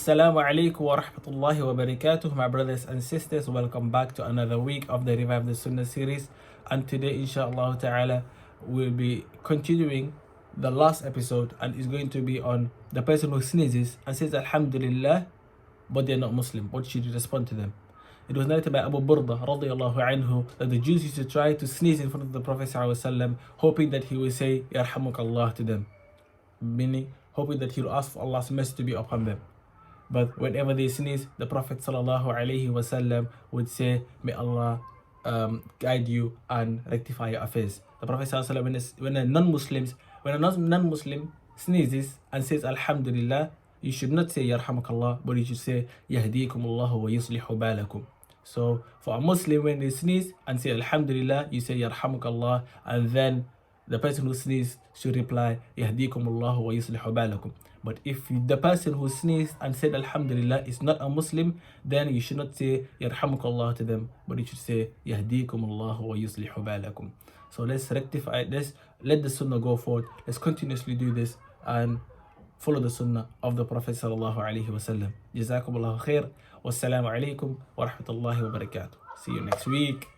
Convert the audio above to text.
Assalamu alaikum wa rahmatullahi wa barakatuh, my brothers and sisters. Welcome back to another week of the Revive the Sunnah series. And today, inshallah ta'ala, we'll be continuing the last episode, and it's going to be on the person who sneezes and says Alhamdulillah, but they're not Muslim. What should you respond to them? It was narrated by Abu Burda radiallahu anhu that the Jews used to try to sneeze in front of the Prophet sallallahu hoping that he would say Yarhamukallah to them, meaning hoping that he will ask for Allah's mercy to be upon them. But whenever they sneeze, the Prophet ﷺ would say, may Allah guide you and rectify your affairs. The Prophet ﷺ, when a non-Muslim sneezes and says Alhamdulillah, you should not say Yarhamukallah, but you should say Yahdikumullahu wa yuslihu balakum. So for a Muslim, when they sneeze and say Alhamdulillah, you say Yarhamukallah, and then the person who sneezed should reply Yahdikumullahu wa yuslihu balakum. But if the person who sneezed and said Alhamdulillah is not a Muslim, then you should not say Yarhamukallah to them, but you should say Yahdikumullahu wa yuslihu balakum. So let's rectify this, let the Sunnah go forward, let's continuously do this and follow the Sunnah of the Prophet sallallahu alaihi wasallam. Jazakumullahu khair. Wassalamu alaikum wa rahmatullahi wa barakatuh. See you next week.